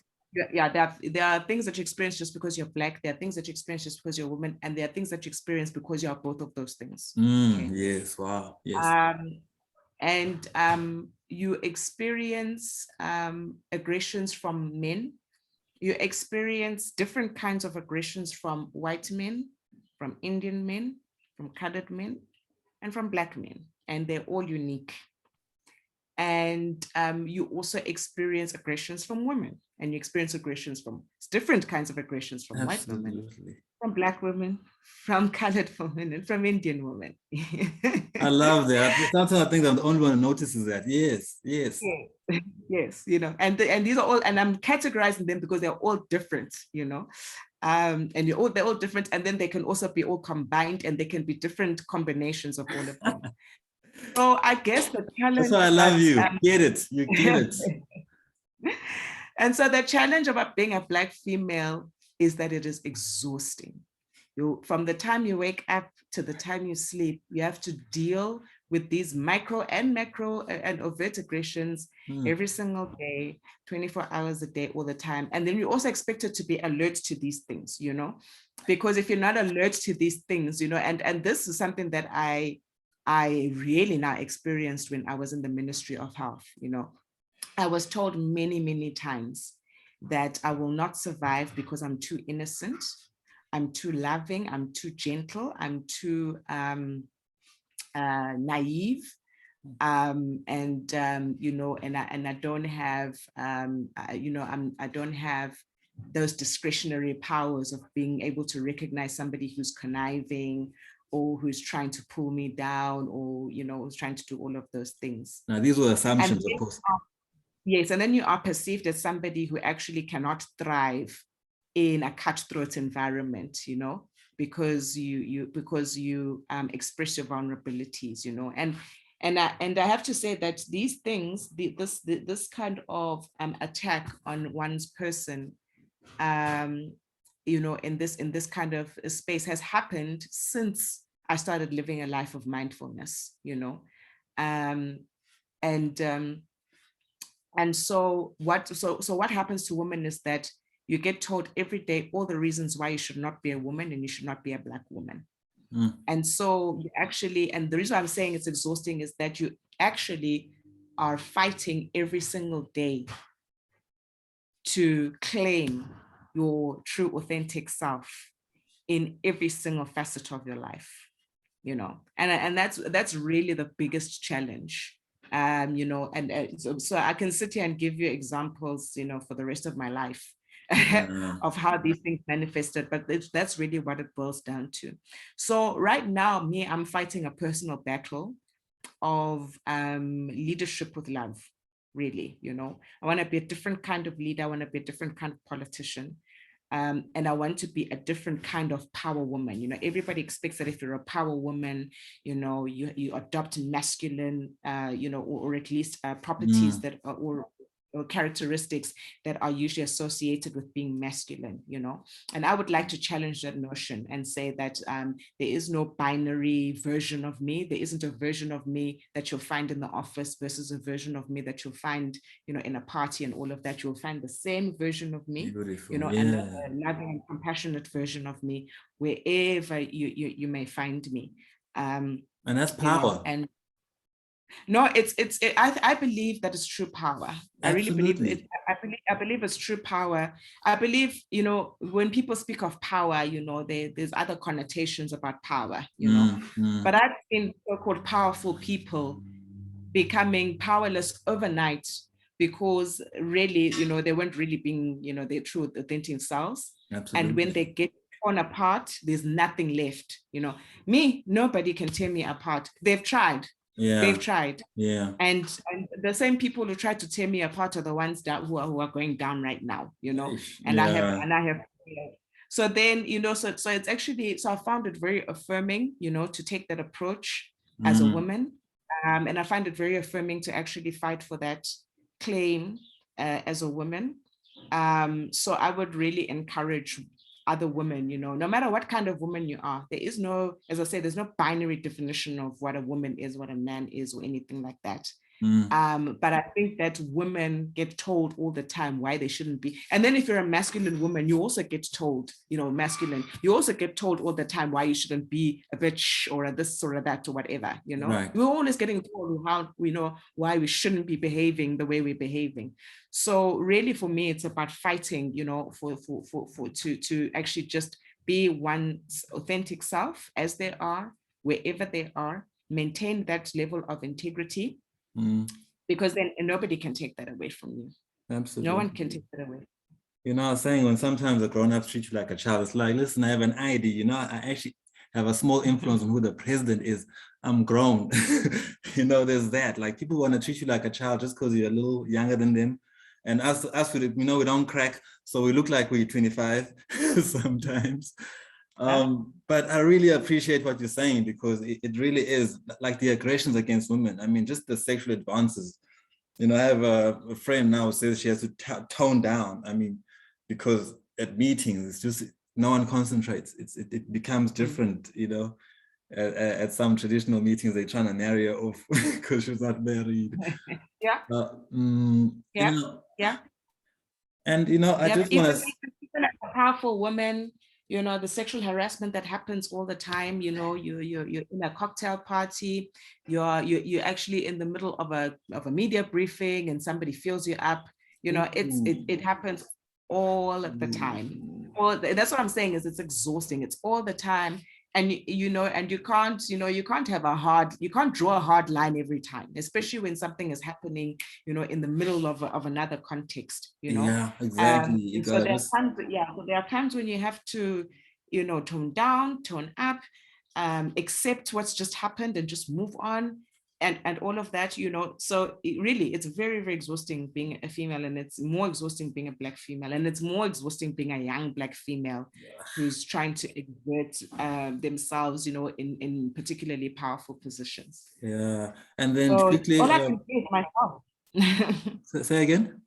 Yeah, there are things that you experience just because you're Black. There are things that you experience just because you're a woman, and there are things that you experience because you are both of those things. Okay? Yes. Wow. Yes. And you experience aggressions from men. You experience different kinds of aggressions from white men, from Indian men, from colored men, and from Black men, and they're all unique. And you also experience aggressions from women, and you experience aggressions from different kinds of aggressions from white women, from Black women, from colored women, and from Indian women. I love that. Sometimes I think I'm the only one who notices that. Yes. Yes, you know, and these are all, and I'm categorizing them because they're all different, you know. And they're all different, and then they can also be all combined, and they can be different combinations of all of them. So I guess the challenge. That's why I love you. Get it. You get it. And so the challenge about being a Black female is that it is exhausting. From the time you wake up to the time you sleep, you have to deal with these micro and macro and overt aggressions every single day, 24 hours a day, all the time. And then you're also expected to be alert to these things, you know, because if you're not alert to these things, you know, and this is something that I really now experienced when I was in the Ministry of Health, you know. I was told many, many times that I will not survive because I'm too innocent, I'm too loving, I'm too gentle, I'm too naive, you know, and I don't have, you know, I don't have those discretionary powers of being able to recognize somebody who's conniving or who's trying to pull me down, or, you know, who's trying to do all of those things. Now, these were assumptions, of course. Yes, and then you are perceived as somebody who actually cannot thrive in a cutthroat environment, you know, because you express your vulnerabilities, you know, and I have to say that these things, this kind of attack on one's person, you know, in this kind of space has happened since I started living a life of mindfulness, you know, and so what happens to women is that you get told every day all the reasons why you should not be a woman and you should not be a Black woman. And so you actually, and the reason I'm saying it's exhausting is that you actually are fighting every single day to claim your true authentic self in every single facet of your life, you know, and that's really the biggest challenge. You know, and so I can sit here and give you examples, you know, for the rest of my life of how these things manifested, but that's really what it boils down to. So right now, I'm fighting a personal battle of leadership with love, really, you know. I want to be a different kind of leader. I want to be a different kind of politician. And I want to be a different kind of power woman. You know, everybody expects that if you're a power woman, you know, you adopt masculine, you know, or at least properties that are, or characteristics that are usually associated with being masculine, you know. And I would like to challenge that notion and say that there is no binary version of me. There isn't a version of me that you'll find in the office versus a version of me that you'll find, you know, in a party and all of that. You'll find the same version of me, Beautiful. you know, and a loving and compassionate version of me wherever you may find me. And that's power. You know, and no, I believe that it's true power. I really believe it. I believe it's true power. I believe, you know, when people speak of power, you know, there's other connotations about power, you know, but I've seen so-called powerful people becoming powerless overnight because really, you know, they weren't really being, you know, their true authentic selves. Absolutely. And when they get torn apart, there's nothing left. You know, nobody can tear me apart. They've tried. Yeah. They've tried. Yeah. And the same people who tried to tear me apart are the ones that who are going down right now, you know. And I have so then, you know, so it's actually, so I found it very affirming, you know, to take that approach as a woman. And I find it very affirming to actually fight for that claim as a woman. So I would really encourage other women, you know, no matter what kind of woman you are, there is no, as I say, there's no binary definition of what a woman is, what a man is, or anything like that. But I think that women get told all the time why they shouldn't be. And then if you're a masculine woman, you also get told, you know, masculine, you also get told all the time why you shouldn't be a bitch or a this or a that or whatever, you know. Right. We're always getting told how we know why we shouldn't be behaving the way we're behaving. So really for me, it's about fighting, you know, to actually just be one's authentic self as they are, wherever they are, maintain that level of integrity. Because then nobody can take that away from you. Absolutely. No one can take that away. You know, I was saying when sometimes the grown-ups treat you like a child, it's like, listen, I have an ID, you know, I actually have a small influence on who the president is. I'm grown. You know, there's that. Like people want to treat you like a child just because you're a little younger than them. And us, you know, we don't crack, so we look like we're 25 sometimes. But I really appreciate what you're saying, because it really is like the aggressions against women. I mean, just the sexual advances. You know, I have a friend now who says she has to tone down. I mean, because at meetings, it's just no one concentrates. It becomes different, you know. At some traditional meetings, they're trying to marry her off because she's not married. Yeah. You know, yeah. And you know, I just want to. Even like a powerful woman, you know, the sexual harassment that happens all the time. You know, you're in a cocktail party, you're actually in the middle of a media briefing, and somebody fills you up. You know, it happens all of the time. Well, that's what I'm saying is it's exhausting. It's all the time. And you know, and you can't have you can't draw a hard line every time, especially when something is happening, you know, in the middle of another context, you know. Yeah, exactly. So there are times when you have to, you know, tone down, tone up, accept what's just happened and just move on. And all of that, you know, so it's very, very exhausting being a female, and it's more exhausting being a Black female, and it's more exhausting being a young Black female who's trying to exert themselves, you know, in particularly powerful positions. Yeah, and then so quickly, all I can be is myself. Say again?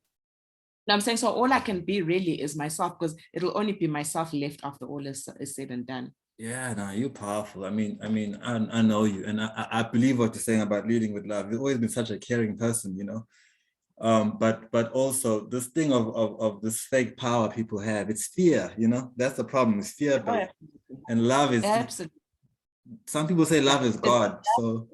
No, I'm saying, so all I can be really is myself, because it'll only be myself left after all is said and done. Yeah, no, you're powerful. I mean, I know you, and I believe what you're saying about leading with love. You've always been such a caring person, you know. But also this thing of this fake power people have, it's fear, you know, that's the problem. It's fear Oh, based. absolutely. And love is, Absolutely. some people say love Yeah. is God. So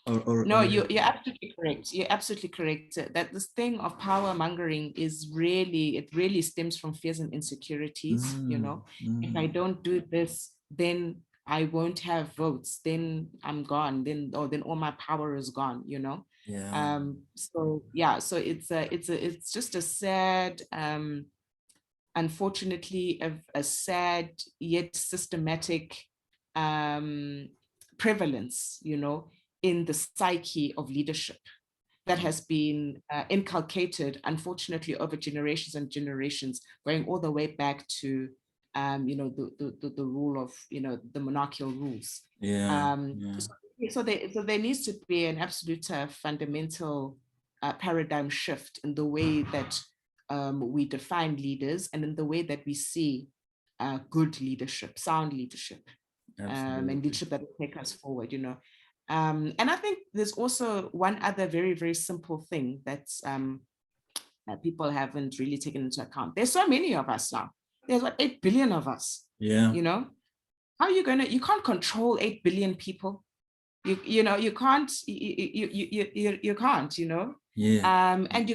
No, you're absolutely correct. You're absolutely correct. That this thing of power mongering is really, it really stems from fears and insecurities. You know, if I don't do this, then I won't have votes. Then I'm gone. Then all my power is gone. You know. Yeah. So yeah. So it's just a sad, unfortunately, a sad yet systematic prevalence. You know, in the psyche of leadership that has been inculcated, unfortunately, over generations and generations, going all the way back to, the rule of, the monarchical rules. Yeah. So there needs to be an absolute fundamental paradigm shift in the way that we define leaders and in the way that we see good leadership, sound leadership, and leadership that will take us forward, and I think there's also one other very, very simple thing that's that people haven't really taken into account. There's so many of us now. There's 8 billion of us. Yeah. How are you you can't control 8 billion people. You can't, you can't, Yeah. and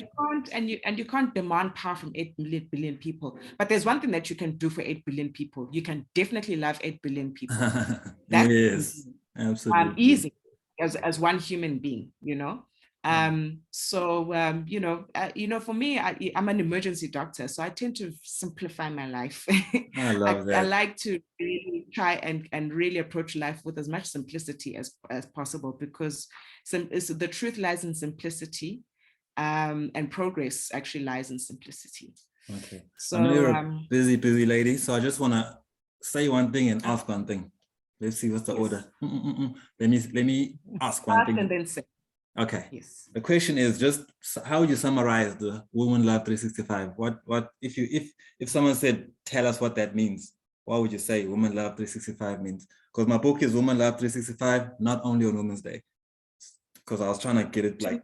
you can't demand power from 8 billion people. But there's one thing that you can do for 8 billion people. You can definitely love 8 billion people. That's yes, absolutely. Easy as one human being, So for me, I'm an emergency doctor, so I tend to simplify my life. I love that. I like to really try and really approach life with as much simplicity as possible, because the truth lies in simplicity, and progress actually lies in simplicity. Okay. So I know you're a busy lady, so I just want to say one thing and ask one thing. Let's see what's the order. Let me ask one thing. And then say. Okay. Yes. The question is just how would you summarize the Women Love 365? What if someone said, tell us what that means? What would you say Women Love 365 means? Because my book is Women Love 365, not only on Women's Day. Because I was trying to get it like.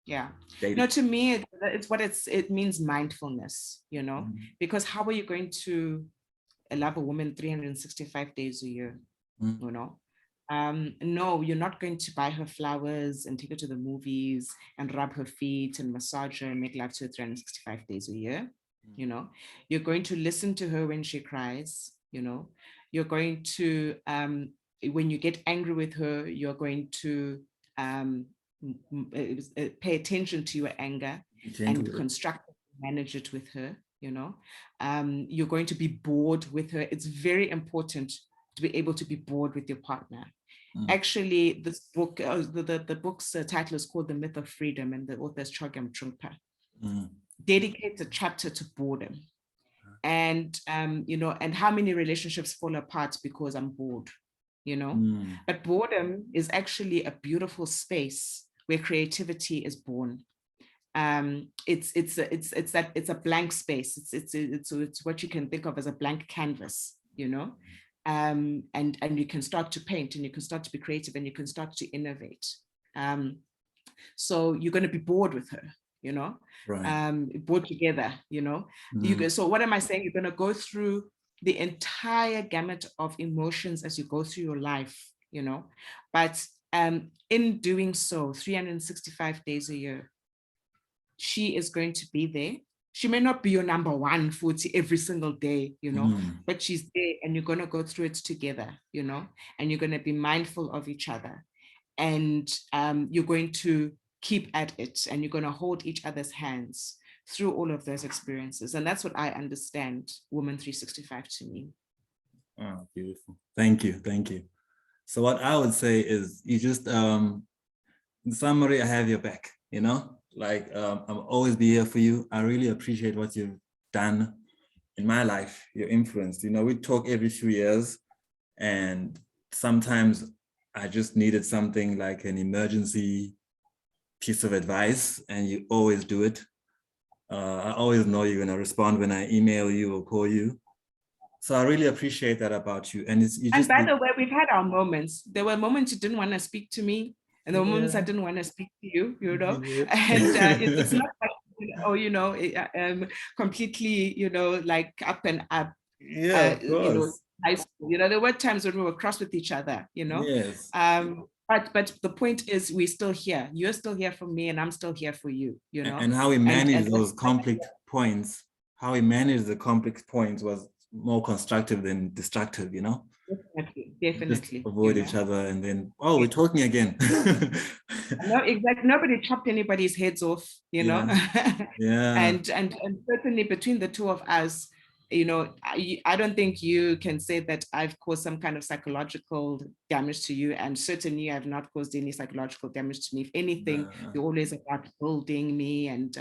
Yeah. Dated. No, to me, it means mindfulness, because how are you going to love a woman 365 days a year? No, you're not going to buy her flowers and take her to the movies and rub her feet and massage her and make love to her 365 days a year. You're going to listen to her when she cries. You're going to, when you get angry with her, you're going to pay attention to your anger and constructively manage it with her. You're going to be bored with her. It's very important to be able to be bored with your partner. Actually, this book, the book's title is called The Myth of Freedom, and the author is Chogyam Trungpa. Dedicates a chapter to boredom. And and how many relationships fall apart because I'm bored, But boredom is actually a beautiful space where creativity is born. It's a blank space. It's what you can think of as a blank canvas, and you can start to paint, and you can start to be creative, and you can start to innovate. So you're going to be bored with her, right. Bored together, So what am I saying? You're going to go through the entire gamut of emotions as you go through your life, but in doing so, 365 days a year, she is going to be there. She may not be your number one 40 every single day, but she's there, and you're going to go through it together, and you're going to be mindful of each other, and you're going to keep at it, and you're going to hold each other's hands through all of those experiences. And that's what I understand Woman 365 to mean. Oh, beautiful. Thank you. So what I would say is, you just, in summary, I have your back, like I'll always be here for you. I really appreciate what you've done in my life, your influence. We talk every few years, and sometimes I just needed something like an emergency piece of advice, and you always do it. I always know you're going to respond when I email you or call you. So I really appreciate that about you. And by the way, we've had our moments. There were moments you didn't want to speak to me. And the moments I didn't want to speak to you, you know, and it's not like, completely, like up and up, of course. high school. There were times when we were cross with each other, Yes. But the point is, we're still here. You're still here for me, and I'm still here for you, And how we manage those complex points, how we manage the complex points was more constructive than destructive, Definitely. Just avoid each other, and then, we're talking again. No, exactly. Nobody chopped anybody's heads off, Yeah. and certainly between the two of us, I don't think you can say that I've caused some kind of psychological damage to you, and certainly I've not caused any psychological damage to me. If anything, you're always about building me and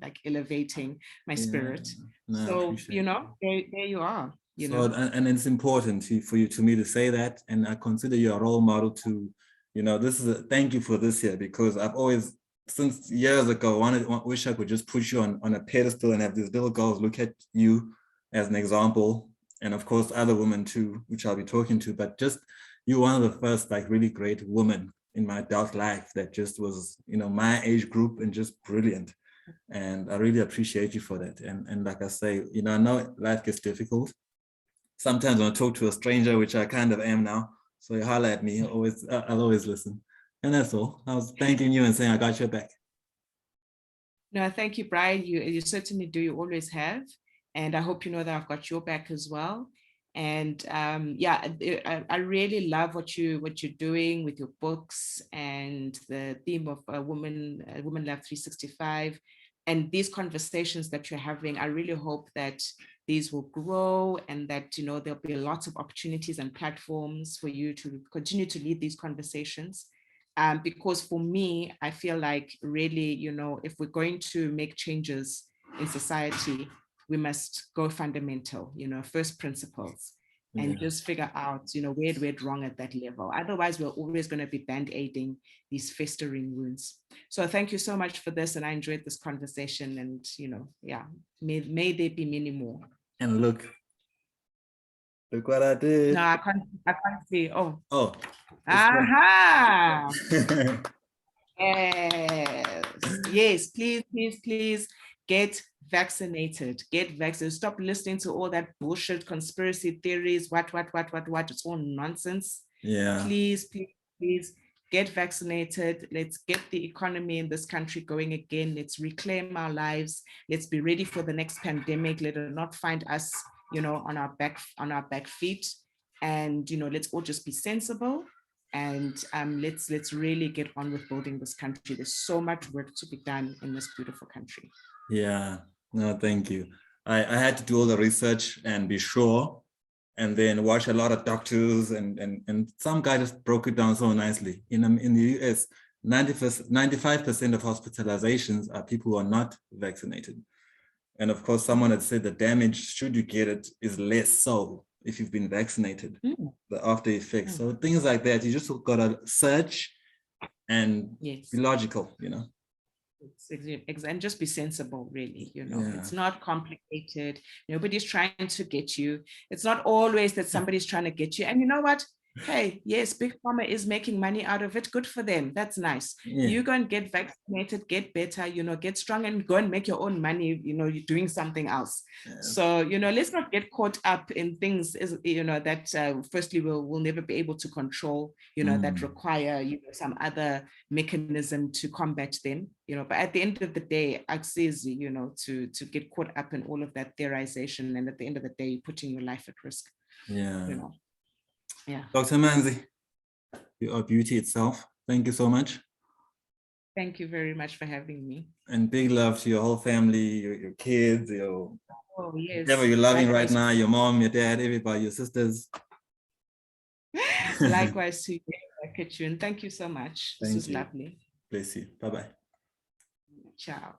like elevating my spirit. So there you are. And it's important for me to say that, and I consider you a role model to, thank you for this year, because I've always, since years ago, wish I could just put you on a pedestal and have these little girls look at you as an example, and of course other women too, which I'll be talking to, but just you're one of the first like really great women in my adult life that just was, my age group and just brilliant. And I really appreciate you for that. And like I say, I know life gets difficult. Sometimes when I talk to a stranger, which I kind of am now, so you holler at me, I'll always listen. And that's all. I was thanking you and saying I got your back. No, thank you, Brian. You certainly do. You always have. And I hope you know that I've got your back as well. And I really love what you're doing with your books and the theme of Women Love 365, and these conversations that you're having. I really hope that these will grow, and that there'll be lots of opportunities and platforms for you to continue to lead these conversations. Because for me, I feel like really, if we're going to make changes in society, we must go fundamental, first principles, and just figure out, where it went wrong at that level. Otherwise, we're always going to be band-aiding these festering wounds. So thank you so much for this, and I enjoyed this conversation, and, may there be many more. And look what I did. No, I can't see. Oh. Aha! Yes, please get vaccinated. Get vaccinated. Stop listening to all that bullshit conspiracy theories. What? It's all nonsense. Yeah. Please get vaccinated. Let's get the economy in this country going again. Let's reclaim our lives. Let's be ready for the next pandemic. Let it not find us, on our back feet. And let's all just be sensible. And let's really get on with building this country. There's so much work to be done in this beautiful country. Yeah, no, thank you. I had to do all the research and be sure, and then watch a lot of doctors, and some guy just broke it down so nicely. In the US, 95% of hospitalizations are people who are not vaccinated. And of course, someone had said the damage, should you get it, is less so if you've been vaccinated, the after effects. So things like that, you just gotta search and be logical, and just be sensible, really. It's not complicated. Nobody's trying to get you. It's not always that somebody's trying to get you. And you know what? Hey, yes, Big Pharma is making money out of it. Good for them. That's nice. You go and get vaccinated, get better, get strong, and go and make your own money, you're doing something else. So, let's not get caught up in things, that firstly we'll never be able to control, that require, some other mechanism to combat them, but at the end of the day, access, to get caught up in all of that theorization, and at the end of the day, you're putting your life at risk. Yeah. Dr. Manzi, you are beauty itself. Thank you so much. Thank you very much for having me. And big love to your whole family, your kids, whoever you're loving right now, your mom, your dad, everybody, your sisters. Likewise to you, Katrin. Thank you so much. This was lovely. Bless you. Bye-bye. Ciao.